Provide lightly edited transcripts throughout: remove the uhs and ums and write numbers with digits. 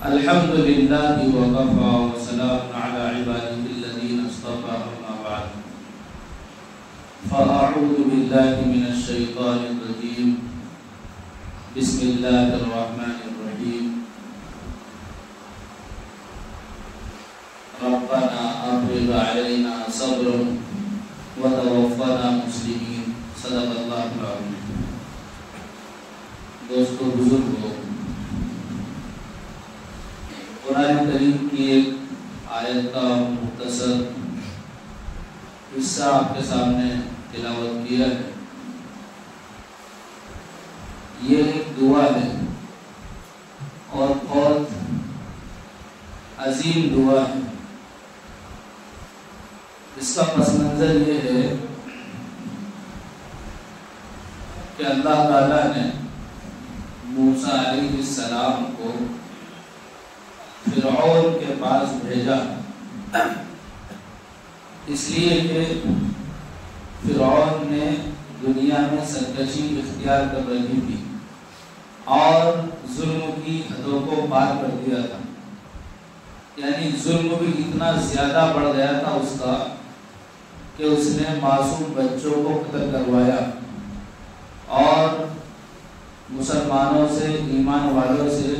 الحمد لله وكفى وسلام على عباده الذين اصطفى أما بعد فأعوذ بالله من الشيطان الرجيم بسم الله الرحمن الرحيم ربنا أفرغ علينا صبرا وتوفنا مسلمين صدق الله العظيم. دوستو بزرگوں، قرآن کریم کی ایک آیت کا مختصر حصہ آپ کے سامنے تلاوت کیا ہے. یہ ایک دعا ہے اور بہت عظیم دعا ہے. اس کا پس منظر یہ ہے کہ اللہ تعالیٰ نے موسیٰ علیہ السلام کو فرعون کے پاس بھیجا، اس لیے کہ فرعون نے دنیا میں سرکشی اختیار کر رہی تھی اور ظلم کی حدوں کو پار کر دیا تھا. یعنی ظلم بھی اتنا زیادہ بڑھ گیا تھا اس کا کہ اس نے معصوم بچوں کو قتل کروایا اور مسلمانوں سے، ایمان والوں سے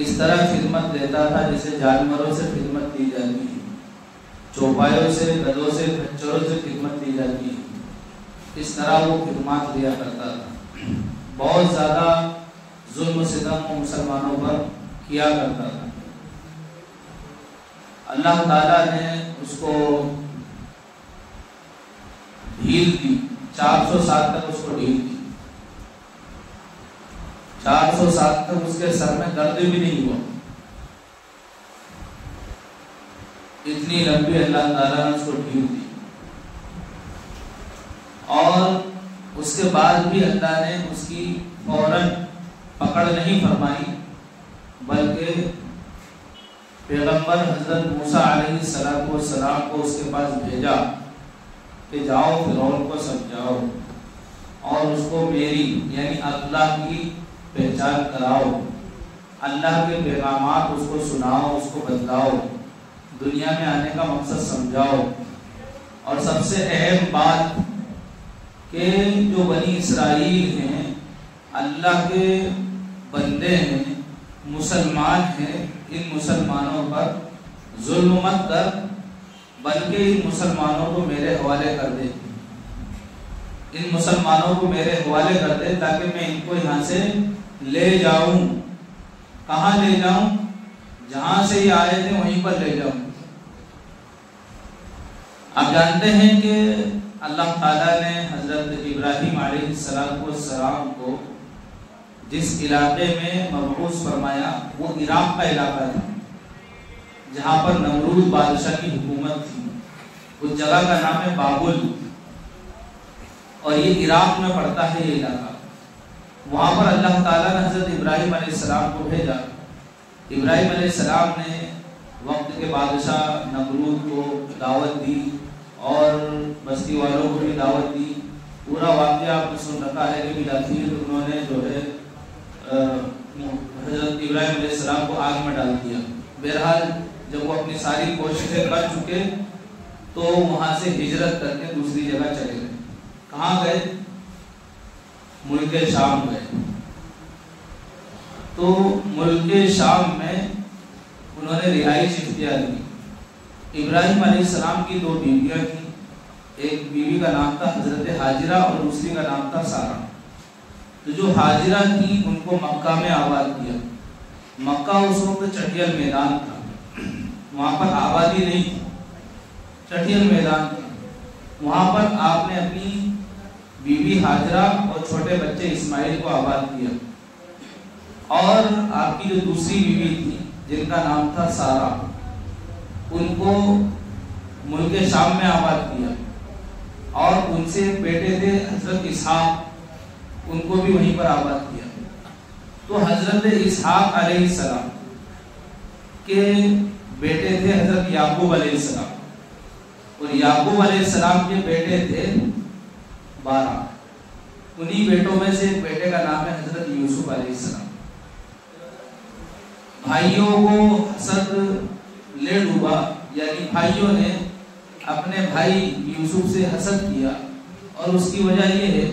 اس طرح خدمت لیتا تھا جیسے جانوروں سے خدمت دی جاتی ہے، چوپایوں سے، گدھوں سے، کچھروں سے خدمت دی جاتی ہے. اس طرح وہ خدمات لیا کرتا تھا. بہت زیادہ ظلم و ستم وہ مسلمانوں پر کیا کرتا تھا. اللہ تعالیٰ نے اس کو ڈھیل دی، 400 سال تک اس کو ڈھیل دی. 400 سال تک اس کے سر میں درد بھی نہیں ہوا. اتنی لمبی اللہ تعالیٰ نے اس کو ڈھیل دی اور اس کے بعد بھی اللہ نے اس کی فوراً پکڑ نہیں فرمائی، بلکہ پیغمبر حضرت موسیٰ علیہ السلام کو اس کے پاس بھیجا کہ جاؤ فرعون کو سمجھاؤ اور اس کو میری یعنی اللہ کی پہچان کراؤ، اللہ کے پیغامات اس کو سناؤ، اس کو بتلاؤ، دنیا میں آنے کا مقصد سمجھاؤ. اور سب سے اہم بات کہ جو بنی اسرائیل ہیں اللہ کے بندے ہیں، مسلمان ہیں، ان مسلمانوں پر ظلم مت کر بلکہ ان مسلمانوں کو میرے حوالے کر دے، ان مسلمانوں کو میرے حوالے کر دے تاکہ میں ان کو یہاں سے لے جاؤں. کہاں لے جاؤں؟ جہاں سے یہ آئے تھے وہیں پر لے جاؤں. آپ جانتے ہیں کہ اللہ تعالیٰ نے حضرت ابراہیم علیہ السلام کو جس علاقے میں مبعوث فرمایا وہ عراق کا علاقہ تھا جہاں پر نمرود بادشاہ کی حکومت تھی. اس جگہ کا نام ہے بابل اور یہ عراق میں پڑتا ہے یہ علاقہ. وہاں پر اللہ تعالیٰ نے حضرت ابراہیم علیہ السلام کو بھیجا. ابراہیم علیہ السلام نے وقت کے بادشاہ نمرود کو دعوت دی اور بستی والوں کو بھی دعوت دی. پورا واقعہ آپ نے سن رکھا ہے کہ بالآخر انہوں نے جو ہے حضرت ابراہیم علیہ السلام کو آگ میں ڈال دیا. بہرحال جب وہ اپنی ساری کوششیں کر چکے تو وہاں سے ہجرت کر کے دوسری جگہ چلے گئے. کہاں گئے؟ ملک شام گئے. تو ملک شام میں انہوں نے رہائش اختیار کی. ابراہیم علیہ السلام کی 2 بیویاں تھیں. ایک بیوی کا نام تھا حضرت حاجرہ اور دوسری کا نام تھا سارہ. تو جو حاجرہ تھی ان کو مکہ میں آباد کیا. مکہ اس وقت چٹیل میدان تھا، وہاں پر آبادی نہیں تھی، چٹیل میدان تھا. وہاں پر آپ نے اپنی بیوی حاجرہ اور چھوٹے بچے اسماعیل کو آباد کیا اور آپ کی جو دوسری بیوی تھی جن کا نام تھا سارہ ان کو ملک شام میں آباد کیا اور ان سے ایک بیٹے تھے حضرت اسحاق، ان کو بھی وہیں پر آباد کیا. تو حضرت اسحاق علیہ السلام کے بیٹے تھے حضرت یعقوب علیہ السلام اور یعقوب علیہ السلام کے بیٹے تھے 12. انہی بیٹوں میں سے ایک بیٹے کا نام ہے حضرت یوسف علیہ السلام. بھائیوں کو حسد لے ڈوبا، یعنی بھائیوں نے اپنے بھائی یوسف سے حسد کیا، اور اس کی وجہ یہ ہے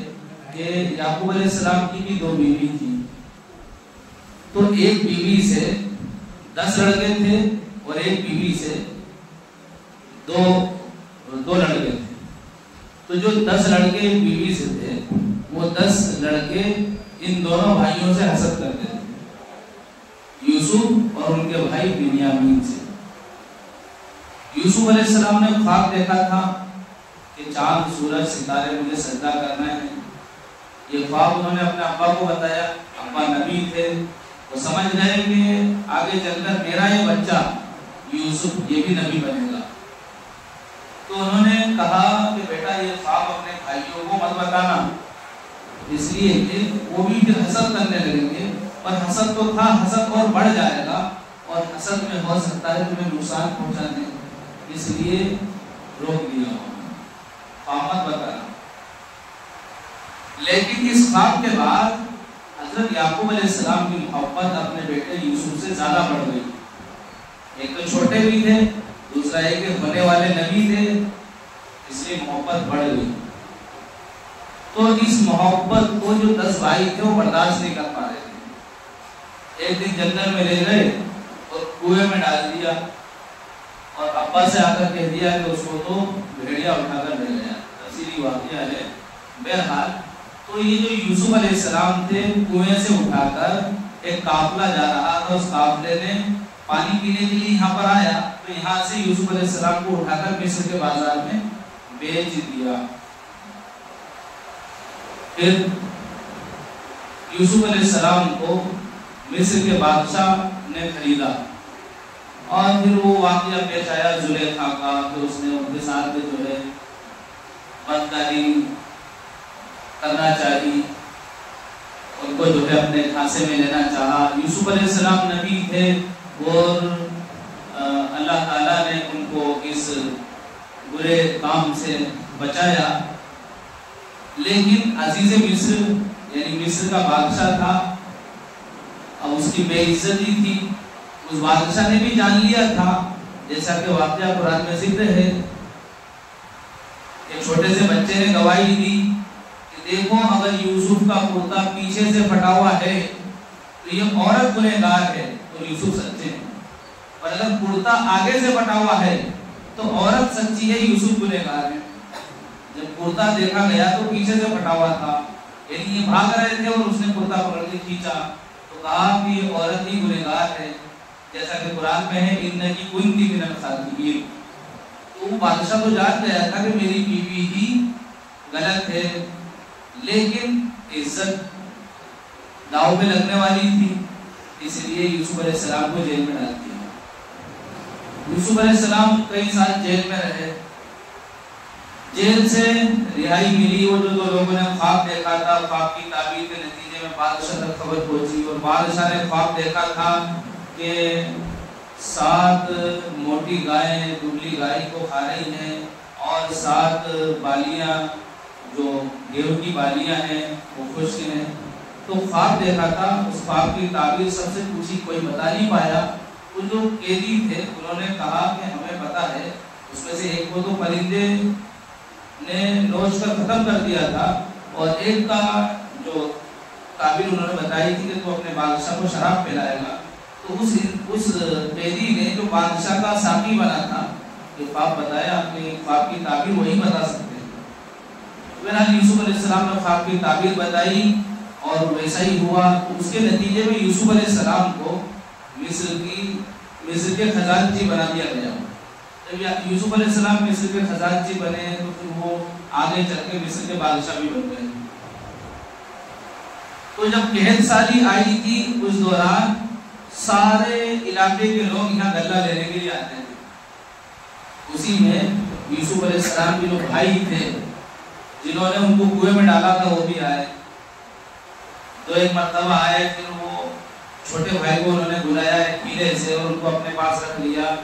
کہ یعقوب علیہ السلام کی بھی 2 بیوی تھی، تو ایک بیوی سے 10 لڑکے تھے اور ایک بیوی سے دو لڑکے تھے، تو جو 10 لڑکے بیوی سے تھے وہ 10 لڑکے ان دونوں بھائیوں سے حسد کرتے تھے، یوسف اور ان کے بھائی بنیامین سے۔ یوسف علیہ السلام نے خواب دیکھا تھا کہ چاند سورج ستارے مجھے سجدہ کرنا ہے، یہ خواب انہوں نے اپنے ابا کو بتایا، ابا نبی تھے، وہ سمجھ گئے کہ آگے چل کر میرا یہ بچہ یوسف یہ بھی نبی بنے گا، تو انہوں نے کہا کہ بیٹا یہ خواب اپنے بھائیوں کو مت بتانا، اس لیے کہ وہ بھی پھر حسد کرنے لگیں گے، اور حسد تو تھا، حسد اور بڑھ جائے گا، اور حسد میں ہو سکتا ہے تمہیں نقصان پہنچا دے، اس لیے روک دیا خواب مت بتانا۔ لیکن اس خواب کے بعد حضرت یعقوب علیہ السلام کی محبت اپنے بیٹے یوسف سے زیادہ بڑھ گئی، ایک تو چھوٹے بھی تھے، دوسرا ایک ہونے والے نبی تھے، اس لیے محبت بڑھ گئی۔ تو اس محبت کو جو 10 بھائی تھے وہ برداشت نہیں کر پا رہے تھے، ایک دن جنگل میں لے گئے اور کنویں میں ڈال دیا، اور ابا سے آ کر کہہ دیا کہ اس کو تو بھیڑیا اٹھا کر لے گیا، تفصیلی واقعہ ہے۔ بہرحال تو یہ جو یوسف علیہ السلام تھے کنویں سے اٹھا کر ایک قافلہ جا رہا تھا، اس قافلے نے پانی پینے کے لیے یہاں پر آیا، تو یہاں سے یوسف علیہ السلام کو اٹھا کر مصر کے بازار میں بیچ دیا۔ پھر یوسف علیہ السلام کو مصر کے بادشاہ نے خریدا، اور پھر وہ واقعہ پیش آیا زلیخا کا کہ اس نے ان کے ساتھ جو ہے بدکاری کرنا چاہی، ان کو جو ہے اپنے کھانسے میں لینا چاہا۔ یوسف علیہ السلام نبی تھے اور اللہ تعالیٰ نے ان کو اس برے کام سے بچایا، لیکن عزیز مصر یعنی مصر کا بادشاہ تھا، اب اس کی بے عزتی تھی، اس بادشاہ نے بھی جان لیا تھا، جیسا کہ واقعہ قرآن میں ذکر ہے، ایک چھوٹے سے بچے نے گواہی دی کہ دیکھو اگر یوسف کا کرتا پیچھے سے پھٹا ہوا ہے تو یہ عورت گنہگار ہے، تو یوسف سچے ہیں، اور اگر کرتا آگے سے پھٹا ہوا ہے تو عورت سچی ہے، یوسف گنہگار ہے۔ جب کرتا دیکھا گیا تو پیچھے سے پھٹا ہوا تھا، یعنی یہ بھاگ رہے تھے اور اس نے کرتا پکڑ کے کھینچا، تو کہا کہ یہ عورت ہی گنہگار ہے، جیسا کہ قرآن میں ہے انکی کنتی من الخاطئین۔ تو وہ بادشاہ تو جان گیا تھا کہ میری بیوی ہی غلط ہے، لیکن عزت داؤ پہ لگنے والی تھی، اس لیے یوسف علیہ السلام کو جیل میں ڈال دیا۔ یوسف علیہ السلام کئی سال جیل میں رہے، جیل سے رہائی ملی، وہ جو 2 لوگوں نے خواب دیکھا تھا، خواب کی تعبیر کے نتیجے میں بادشاہ تک خبر پہنچی، اور بادشاہ نے خواب دیکھا تھا کہ 7 موٹی گائیں دبلی گائے کو کھا رہی ہیں، اور 7 بالیاں جو گیہوں کی بالیاں ہیں وہ خشک ہیں۔ تو خواب دیکھا تھا، اس خواب کی تعبیر سب سے پوچھی، کوئی بتا نہیں پایا۔ وہ جو قیدی تھے انہوں نے کہا کہ ہمیں پتا ہے، اس میں سے ایک کو تو پرندے نے نوچ کر ختم کر دیا تھا، اور ایک کا جو تعبیر انہوں نے بتائی تھی کہ تو اپنے بادشاہ کو شراب پلائے گا۔ تو اس قیدی نے جو بادشاہ کا ساقی بنا تھا یہ خواب بتایا کہ خواب کی تعبیر وہی بتا سکتے ہیں۔ بہرحال یوسف علیہ السلام نے خواب کی تعبیر بتائی اور ویسا ہی ہوا۔ تو اس کے نتیجے میں یوسف علیہ السلام کو مصر کے خزانچی بنا دیا گیا۔ جب یوسف علیہ السلام مصر کے خزانچی بنے تو پھر وہ آگے چل کے مصر کے بادشاہ بھی بن گئے۔ تو جب قحط سالی آئی تھی اس دوران سارے علاقے کے لوگ یہاں غلہ لینے کے لیے آتے تھے، اسی میں یوسف علیہ السلام کے جو بھائی تھے جنہوں نے ان کو کنویں میں ڈالا تھا وہ بھی آئے۔ تو ایک مرتبہ آئے، پھر وہ چھوٹے بھائی کو انہوں نے بلایا ایک پیلے سے اور ان کو اپنے پاس رکھ لیا۔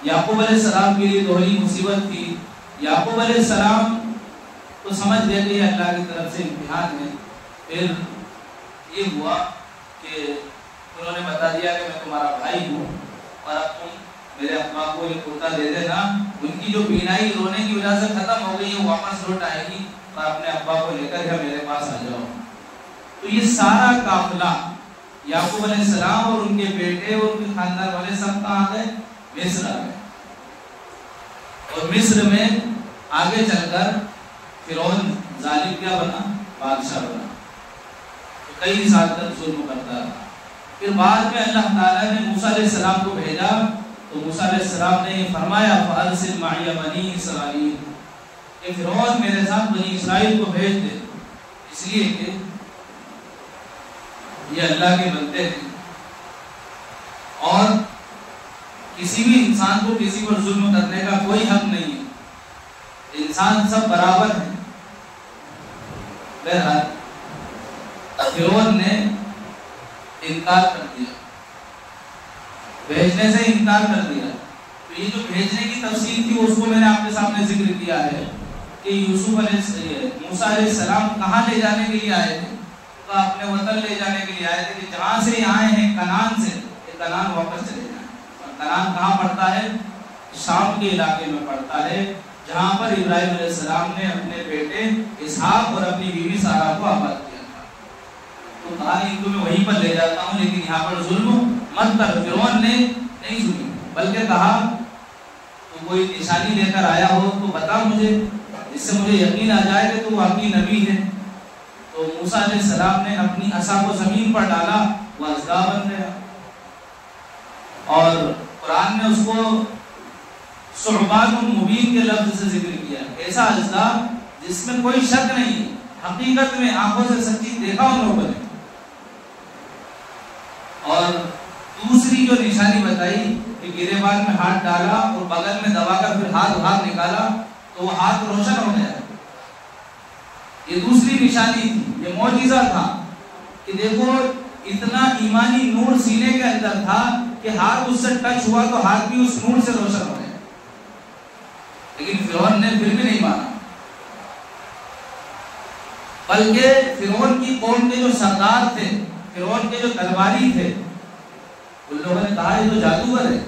یعقوب علیہ السلام کے لیے دوہری مصیبت تھی۔ یعقوب علیہ السلام تو سمجھ گئے کہ یہ اللہ کی طرف سے امتحان ہے۔ پھر یہ ہوا کہ انہوں نے بتا دیا کہ میں تمہارا بھائی ہوں اور اب تم میرے ابا کو یہ کرتا دے دینا. ان کی جو بینائی رونے کی وجہ سے ختم ہو گئی ہے واپس لوٹ آئے گی اور اپنے ابا کو لے کر میرے پاس آ جاؤ. تو یہ سارا قافلہ یعقوب علیہ السلام اور ان کے بیٹے اور ان کے خاندان والے سب کہاں گئے؟ مصر آ گئے. اور مصر میں آگے چل کر فرعون ظالم کیا بنا؟ بادشاہ بنا. تو کئی سال تک ظلم کرتا رہا. پھر بعد میں اللہ تعالیٰ نے موسیٰ علیہ السلام کو بھیجا تو موسیٰ علیہ السلام نے فرمایا فَأَرْسِلْ مَعِيَ بَنِي إِسْرَائِيلَ کہ فرعون میرے ساتھ بنی اسرائیل کو بھیج دے. اس لیے کہ یہ اللہ کے بندے ہیں اور کسی بھی انسان کو کسی پر ظلم کرنے کا کوئی حق نہیں ہے. انسان سب برابر ہیں. بہرحال فرعون نے انکار کر دیا, بھیجنے سے انکار کر دیا. تو یہ جو بھیجنے کی تفصیل تھی اس کو میں نے آپ کے سامنے ذکر کیا ہے کہ موسیٰ علیہ السلام کہاں لے جانے کے لیے آئے تھے؟ تو اپنے وطن لے جانے کے لیے آئے تھے کہ جہاں سے یہ آئے ہیں کنعان سے, یہ کنعان واپس چلے جائیں. اور کنعان کہاں پڑتا ہے؟ شام کے علاقے میں پڑتا ہے, جہاں پر ابراہیم علیہ السلام نے اپنے بیٹے اسحاق اور اپنی بیوی سارہ کو آباد کیا تھا. تو کہا ان کو میں وہیں پر لے جاتا ہوں لیکن یہاں پر ظلم مت کر. فرعون نے نہیں سنی بلکہ کہا تو کوئی نشانی لے کر آیا ہو تو بتا مجھے, اس سے مجھے یقین آ جائے کہ تو واقعی نبی ہے. تو موسیٰ علیہ السلام نے اپنی عصا کو زمین پر ڈالا, وہ اژدھا بن گیا. اور قرآن نے اس کو ثعبان مبین کے لفظ سے ذکر کیا, ایسا اژدھا جس میں کوئی شک نہیں, حقیقت میں آنکھوں سے سچی دیکھا ان لوگوں نے. اور دوسری جو نشانی بتائی کہ گریبان میں ہاتھ ڈالا اور بغل میں دبا کر پھر ہاتھ باہر نکالا تو وہ ہاتھ روشن ہو گیا. یہ دوسری نشانی تھی, یہ معجزہ تھا کہ دیکھو اتنا ایمانی نور سینے کے اندر تھا کہ ہاتھ اس سے ٹچ ہوا تو ہاتھ بھی اس نور سے روشن ہو گیا. لیکن فرعون نے پھر بھی نہیں مانا, بلکہ فرعون کی قوم کے جو سردار تھے, فرعون کے جو درباری تھے, ان لوگوں نے کہا یہ تو جادوگر ہے.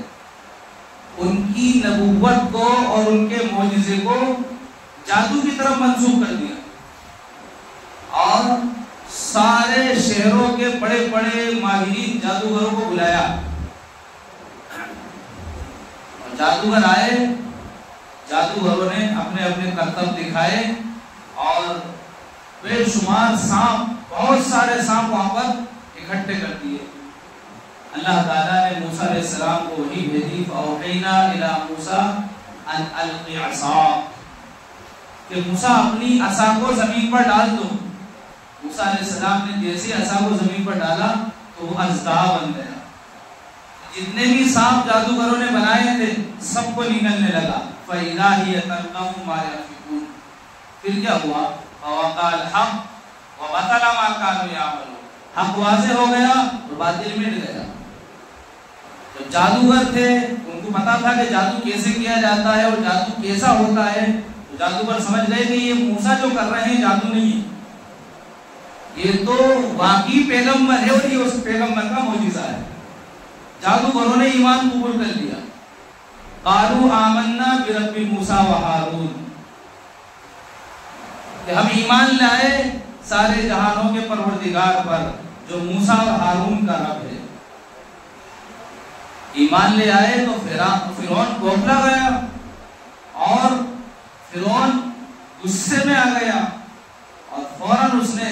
ان کی نبوت کو اور ان کے معجزے کو جادو کی طرف منسوخ کر دیا اور سارے شہروں کے بڑے بڑے ماہرین جادوگروں کو بلایا. اور جادوگر آئے, جادوگروں نے اپنے اپنے کرتب دکھائے اور بے شمار سانپ, بہت سارے سانپ وہاں پر اکٹھے کر دیے. اللہ تعالیٰ نے موسیٰ علیہ السلام کو وحی بھیجی فَأَوْحَيْنَا إِلَىٰ مُوسَىٰ أَنْ أَلْقِ عَصَاكَ کہ موسیٰ اپنی عصا کو زمین پر ڈال دو. موسیٰ علیہ السلام نے جیسے عصا کو زمین پر ڈالا تو وہ اژدھا بن گیا. جتنے بھی سانپ جادوگروں نے بنائے تھے سب کو نگلنے لگا. فَإِذَا هِيَ تَلْقَفُ مَا يَأْفِكُونَ پھر کیا ہوا؟ فَوَقَعَ الْحَقُّ وَبَطَلَ مَا كَانُوا يَعْمَلُونَ حق واضح ہو گیا اور باطل مٹ گیا. تو جادوگر تھے, ان کو پتا تھا کہ جادو کیسے کیا جاتا ہے اور جادو کیسا ہوتا ہے. تو جادوگر سمجھ گئے کہ یہ موسیٰ جو کر رہے ہیں جادو نہیں ہے, یہ تو واقعی پیغمبر ہے اور یہ اس پیغمبر کا معجزہ ہے. جادوگروں نے ایمان قبول کر لیا. قالوا آمنا برب موسیٰ و ہارون کہ ہم ایمان لائے سارے جہانوں کے پروردگار پر جو موسیٰ اور ہارون کا رب ہے. ایمان لے آئے تو فرعون بوکھلا گیا اور فرعون غصے میں آ گیا اور فوراً اس نے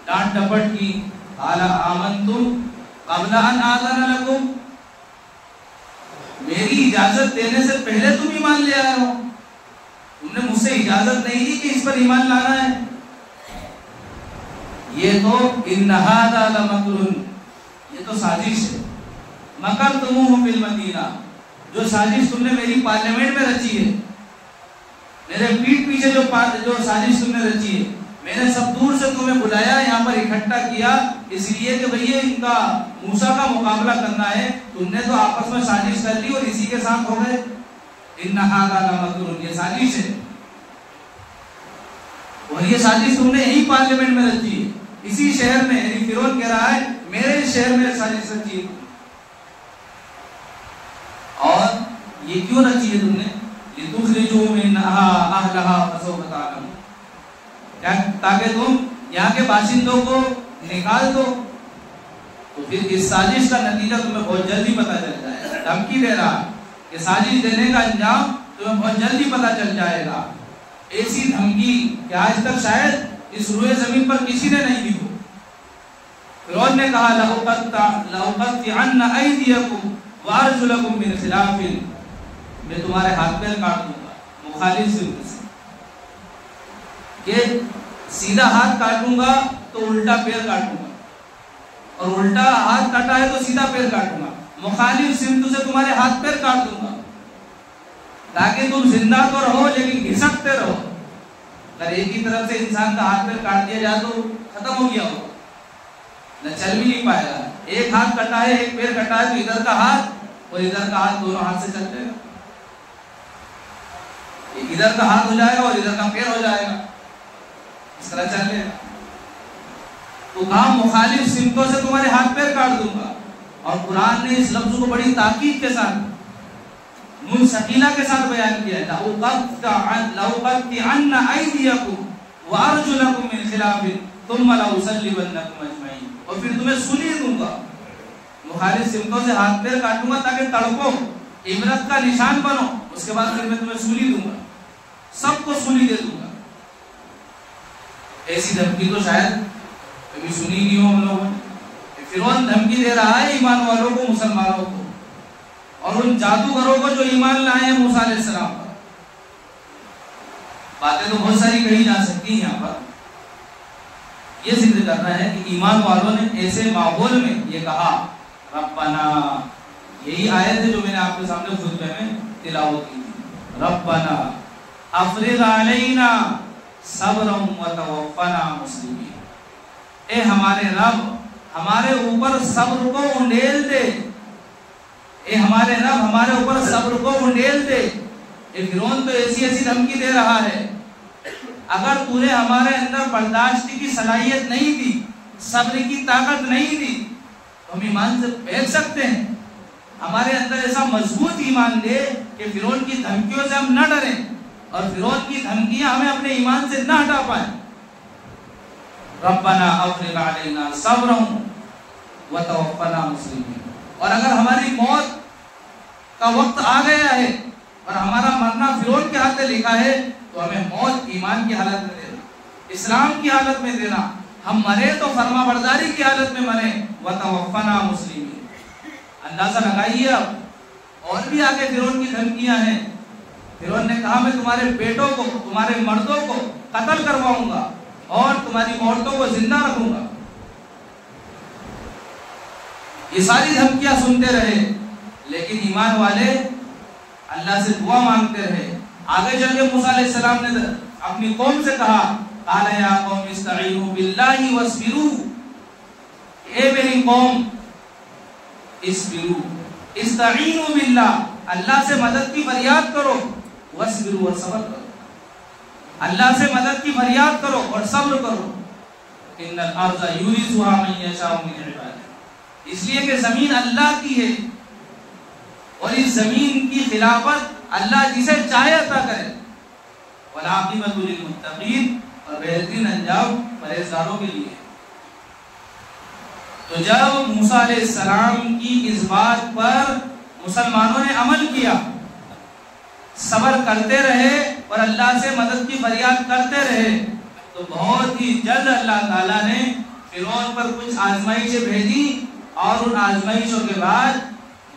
ڈانٹ ڈپٹ کی. قال آمنتم قبل ان آذن لکم میری اجازت دینے سے پہلے تم ایمان لے آئے ہو, تم نے مجھ سے اجازت نہیں دی کہ اس پر ایمان لانا ہے. یہ تو ان هذا لمکر یہ تو سازش ہے. مکرتموہ فی المدینہ جو سازش تم نے میری پارلیمنٹ میں رچی ہے, میرے پیٹ پیچھے جو سازش تم نے رچی ہے, میں نے سب دور سے تمہیں بلایا یہاں پر اکٹھا کیا اس لیے کہ بھئی ان کا موسیٰ کا مقابلہ کرنا ہے. تم نے تو آپس میں سازش کر لی اور اسی کے ساتھ ہو گئے. ان هذا لمکر یہ سازش ہے اور یہ سازش تم نے یہی پارلیمنٹ میں رچی ہے, اسی شہر میں. یعنی فرعون کہہ رہا ہے میرے شہر میں سازش رچی ہے اور یہ کیوں رچی ہے تم نے؟ لِتُخْرِجُوا مِنْهَا أَهْلَهَا فَسَوْفَ تَعْلَمُونَ، تاکہ تم یہاں کے باشندوں کو نکال دو، تو پھر اس سازش کا نتیجہ تمہیں بہت جلدی پتہ چل جائے گا۔ دھمکی دے رہا کہ سازش دینے کا انجام تمہیں بہت جلدی پتہ چل جائے گا۔ ایسی دھمکی کہ آج تک شاید اس روئے زمین پر کسی نے نہیں دی ہو۔ فرعون نے کہا لَأُقَطِّعَنَّ أَيْدِيَكُمْ وَأَرْجُلَكُمْ مِنْ خِلَافٍ، میں تمہارے ہاتھ پیر کاٹ دوں گا مخالف سمت سے، کہ سیدھا ہاتھ کاٹوں گا تو الٹا پیر کاٹوں گا، اور الٹا ہاتھ کاٹا ہے تو سیدھا پیر کاٹوں گا، مخالف سمت سے تمہارے ہاتھ پیر کاٹ دوں گا، تاکہ تم زندہ تو رہو لیکن گھسکتے رہو۔ اگر ایک ہی طرف سے انسان کا ہاتھ پیر کاٹ دیا جائے تو ختم ہو گیا ہو، نہ چل بھی نہیں پائے گا۔ ایک ہاتھ کٹا ہے، ایک پیر کٹا ہے، تو ادھر کا ہاتھ اور ادھر کا ہاتھ دونوں ہاتھ سے چل جائے گا، ادھر کا ہاتھ ہو جائے گا اور ادھر کا پیر ہو جائے گا، اس طرح چل لے گا۔ تو کہا مخالف سمتوں سے تمہارے ہاتھ پیر کاٹ دوں گا، اور قرآن نے اس لفظ کو بڑی تاکید کے ساتھ نون ثقیلہ کے ساتھ بیان کیا ہے، لَأُقَطِّعَنَّ أَيْدِيَكُمْ وَأَرْجُلَكُمْ مِنْ خِلَافٍ ثُمَّ لَأُصَلِّبَنَّكُمْ أَجْمَعِينَ، اور پھر تمہیں سولی دوں گا، مخالف سمتوں سے ہاتھ پیر کاٹوں گا تاکہ تڑپو، عبرت کا نشان بنو، اس کے بعد پھر میں تمہیں سولی دوں گا، سب کو سولی دے دوں گا۔ ایسی دھمکی تو شاید کبھی سنی نہیں ہو ہم لوگوں نے۔ فرعون دھمکی دے رہا ہے ایمان والوں کو، مسلمانوں کو، اور ان جادوگروں کو جو ایمان لائے ہیں موسیٰ علیہ السلام پر۔ باتیں تو بہت ساری کہی جا سکتی ہیں، یہاں پر یہ ذکر کرنا ہے کہ ایمان والوں نے ایسے ماحول میں یہ کہا ربنا، یہی آیت ہے جو میں نے آپ کے سامنے خطبے میں تلاوت کی تھی، ربنا افرغ علینا صبرا وتوفنا مسلمین، اے ہمارے رب ہمارے اوپر صبر کو انڈیل دے، اے ہمارے رب ہمارے اوپر صبر کو انڈیل دے۔ اے فرعون تو ایسی ایسی دھمکی دے رہا ہے، اگر تو نے ہمارے اندر برداشت کی صلاحیت نہیں دی، صبر کی طاقت نہیں دی، تو ہم ایمان سے بھیج سکتے ہیں۔ ہمارے اندر ایسا مضبوط ایمان دے کہ فرعون کی دھمکیوں سے ہم نہ ڈریں، اور فرعون کی دھمکیاں ہمیں اپنے ایمان سے نہ ہٹا پائیں۔ ربنا افرغ علینا صبرا وتوفنا مسلمین، اور اگر ہماری موت کا وقت آ گیا ہے اور ہمارا مرنا فرعون کے ہاتھ میں لکھا ہے، تو ہمیں موت ایمان کی حالت میں دینا، اسلام کی حالت میں دینا، ہم مرے تو فرما برداری کی حالت میں مرے، وتوفنا مسلمین۔ اندازہ لگائیے اب اور بھی آگے فرعون کی دھمکیاں ہیں۔ فرعون نے کہا میں تمہارے بیٹوں کو، تمہارے مردوں کو قتل کرواؤں گا اور تمہاری عورتوں کو زندہ رکھوں گا۔ یہ ساری دھمکیاں سنتے رہے، لیکن ایمان والے اللہ سے دعا مانگتے رہے۔ آگے چل کے موسیٰ علیہ السلام نے اپنی قوم سے کہا قال یا قوم استعینوا باللہ واصبروا، اے میری قوم اصبروا، استعینوا باللہ، اللہ سے مدد کی فریاد کرو، واصبروا، اور صبر کرو، اللہ سے مدد کی فریاد کرو اور صبر کرو۔ ان الارض یورثها من یشاء من عباده، اس لیے کہ زمین اللہ کی ہے اور اس زمین کی خلافت اللہ جسے چاہے عطا کرے، والعاقبۃ للمتقین، اور بہترین انجام پرہیزگاروں کے لیے۔ تو جب موسیٰ علیہ السلام کی اس بات پر مسلمانوں نے عمل کیا، صبر کرتے رہے اور اللہ سے مدد کی فریاد کرتے رہے، تو بہت ہی جلد اللہ تعالیٰ نے فرعون پر کچھ آزمائشیں بھیجی، اور ان آزمائشوں کے بعد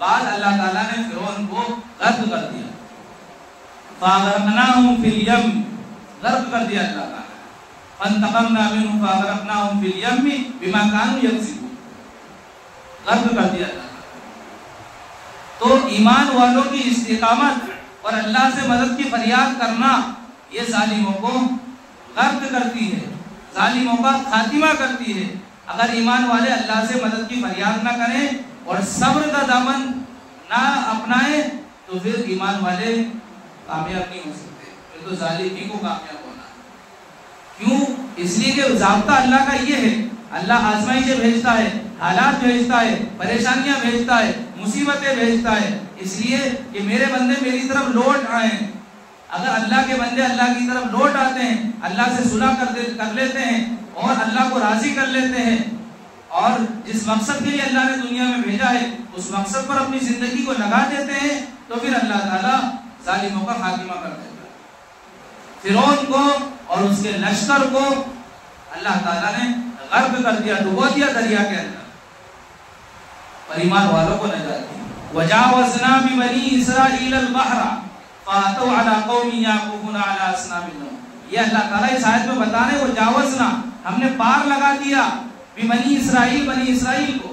اللہ تعالیٰ نے فرعون کو غرق کر دیا، فَأَغْرَقْنَاهُمْ فِي الْيَمِّ، غرق کر دیا اللہ تعالیٰ، فَانْتَقَمْنَا مِنْهُمْ فَأَغْرَقْنَاهُمْ فِي الْيَمِّ بِمَا كَانُوا يَكْسِبُونَ، غرق کر دیا اللہ تعالیٰ۔ تو ایمان والوں کی استقامت اور اللہ سے مدد کی فریاد کرنا، یہ ظالموں کو غرق کرتی ہے، ظالموں کا خاتمہ کرتی ہے۔ اگر ایمان والے اللہ سے مدد کی فریاد نہ کریں اور صبر کا دامن نہ اپنائیں، تو پھر ایمان والے کامیاب نہیں ہو سکتے، پھر تو ظالم ہی کو کامیاب ہونا ہے۔ کیوں؟ اس لیے کہ ضابطہ اللہ کا یہ ہے اللہ آزمائشیں بھیجتا ہے، حالات بھیجتا ہے، پریشانیاں بھیجتا ہے، مصیبتیں بھیجتا ہے، اس لیے کہ میرے بندے میری طرف لوٹ آئیں۔ اگر اللہ کے بندے اللہ کی طرف لوٹ آتے ہیں، اللہ سے صلح کر لیتے ہیں اور اللہ کو راضی کر لیتے ہیں، اور جس مقصد کے لیے اللہ نے دنیا میں بھیجا ہے اس مقصد پر اپنی زندگی کو لگا دیتے ہیں، تو پھر اللہ تعالیٰ ظالموں کا خاتمہ کر دیتا ہے۔ فرعون کو اور اس کے لشکر کو اللہ تعالیٰ نے غرق کر دیا، ڈبو دیا دریا کے اندر، اور ایمان والوں کو نجات دی۔ وَجَاوَزْنَا بِبَنِي إِسْرَائِيلَ الْبَحْرَ فَأَتَوْا عَلَىٰ قَوْمٍ يَعْكُفُونَ عَلَىٰ أَصْنَامٍ لَهُمْ۔ یہ اللہ تعالیٰ اس آیت میں بتا رہے وہ جاوزنا، ہم نے پار لگا دیا، بنی اسرائیل، بنی اسرائیل کو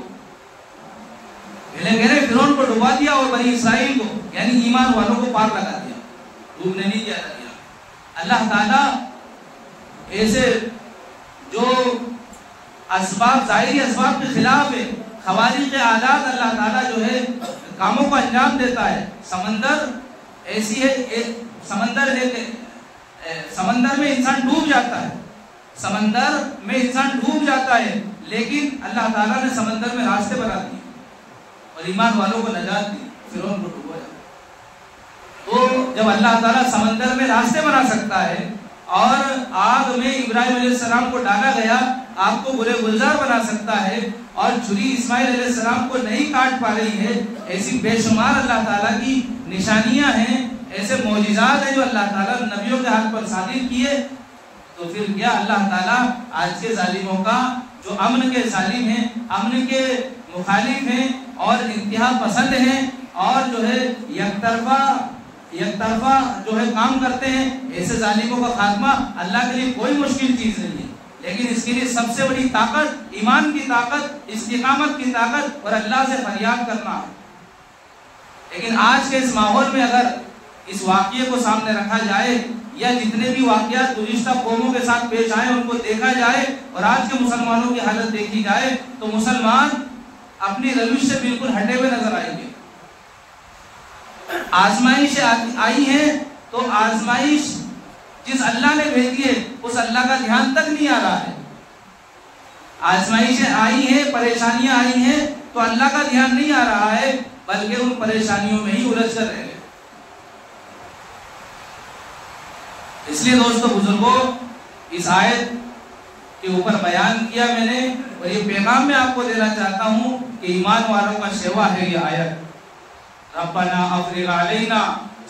گہرے فرعون کو ڈبا دیا، اور بنی اسرائیل کو یعنی ایمان والوں کو پار لگا دیا، ڈوبنے نہیں دیا۔ اللہ تعالیٰ ایسے جو اسباب، ظاہری اسباب کے خلاف ہے، خوارق عادات، اللہ تعالیٰ جو ہے کاموں کو انجام دیتا ہے۔ سمندر ایسی ہے، سمندر میں انسان ڈوب جاتا ہے، سمندر میں انسان ڈوب جاتا ہے، لیکن اللہ تعالیٰ نے سمندر میں راستے بنا دیے اور ایمان والوں کو نجات دی، فرعون کو ڈوبایا۔ تو جب اللہ تعالیٰ سمندر میں راستے بنا سکتا ہے اور آگ میں ابراہیم علیہ السلام کو ڈالا گیا، آگ کو برے گلزار بنا سکتا ہے، اور چھری اسماعیل علیہ السلام کو نہیں کاٹ پا رہی ہے، ایسی بے شمار اللہ تعالیٰ کی نشانیاں ہیں، ایسے معجزات ہیں جو اللہ تعالیٰ نبیوں کے ہاتھ پر صادر کیے، تو پھر کیا اللہ تعالیٰ آج کے ظالموں کا، جو امن کے ظالم ہیں، امن کے مخالف ہیں اور انتہا پسند ہیں اور جو ہے یک طرفہ جو ہے کام کرتے ہیں، ایسے ظالموں کا خاتمہ اللہ کے لیے کوئی مشکل چیز نہیں ہے، لیکن اس کے لیے سب سے بڑی طاقت ایمان کی طاقت، استقامت کی طاقت اور اللہ سے فریاد کرنا ہے۔ لیکن آج کے اس ماحول میں اگر اس واقعے کو سامنے رکھا جائے یا جتنے بھی واقعات گزشتہ قوموں کے ساتھ پیش آئے ان کو دیکھا جائے اور آج کے مسلمانوں کی حالت دیکھی جائے، تو مسلمان اپنی روش سے بالکل ہٹے ہوئے نظر آئیں گے۔ آزمائش آئی ہے تو آزمائش جس اللہ نے بھیجی ہے اس اللہ کا دھیان تک نہیں آ رہا ہے۔ آزمائشیں آئی ہیں، پریشانیاں آئی ہیں تو اللہ کا دھیان نہیں آ رہا ہے، بلکہ ان پریشانیوں میں ہی الجھ کر رہے ہیں۔ اس لیے دوستو بزرگوں، اس آیت کے اوپر بیان کیا میں نے، اور یہ پیغام میں آپ کو دینا چاہتا ہوں کہ ایمان والوں کا شیوا ہے یہ آیت، ربنا افرغ علینا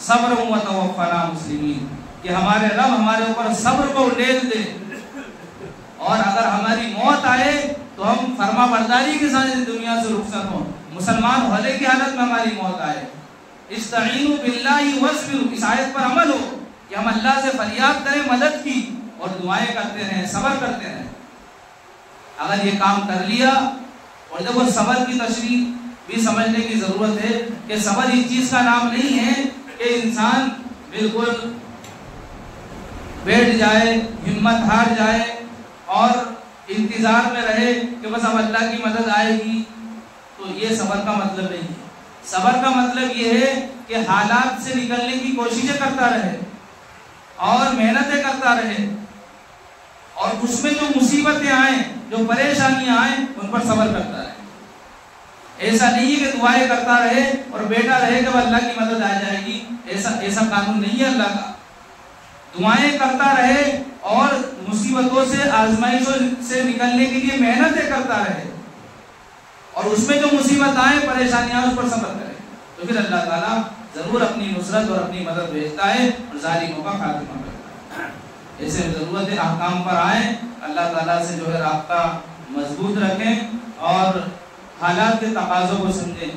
صبر وتوفنا مسلمین، کہ ہمارے رب ہمارے اوپر صبر کو ڈیل دے، اور اگر ہماری موت آئے تو ہم فرما برداری کے ساتھ اس دنیا سے رخصت ہوں، مسلمان ہونے کی حالت میں ہماری موت آئے۔ استعینوا باللہ واصبروا، اس آیت پر عمل ہو کہ ہم اللہ سے فریاد کریں مدد کی اور دعائیں کرتے رہیں، صبر کرتے رہیں۔ اگر یہ کام کر لیا، اور جب وہ صبر کی تشریح بھی سمجھنے کی ضرورت ہے کہ صبر اس چیز کا نام نہیں ہے کہ انسان بالکل بیٹھ جائے، ہمت ہار جائے اور انتظار میں رہے کہ بس اب اللہ کی مدد آئے گی، تو یہ صبر کا مطلب نہیں ہے۔ صبر کا مطلب یہ ہے کہ حالات سے نکلنے کی کوششیں کرتا رہے اور محنتیں کرتا رہے، اور اس میں جو مصیبتیں آئیں، جو پریشانیاں آئیں، ان پر صبر کرتا رہے۔ ایسا نہیں ہے کہ دعائیں کرتا رہے اور بیٹا رہے کہ اللہ کی مدد آ جائے گی، ایسا قانون نہیں ہے اللہ کا۔ دعائیں کرتا رہے اور مصیبتوں سے، آزمائشوں سے نکلنے کے لیے محنتیں کرتا رہے، اور اس میں جو مصیبت آئے، پریشانیاں، اس پر صبر کرے، تو پھر اللہ تعالیٰ ضرور اپنی نصرت اور اپنی مدد بھیجتا ہے اور ظالموں کا خاتمہ کرتا ہے۔ ایسے ضرورت ہے احکام پر آئیں، اللہ تعالیٰ سے جو ہے رابطہ مضبوط رکھیں اور حالات کے تقاضوں کو سمجھیں۔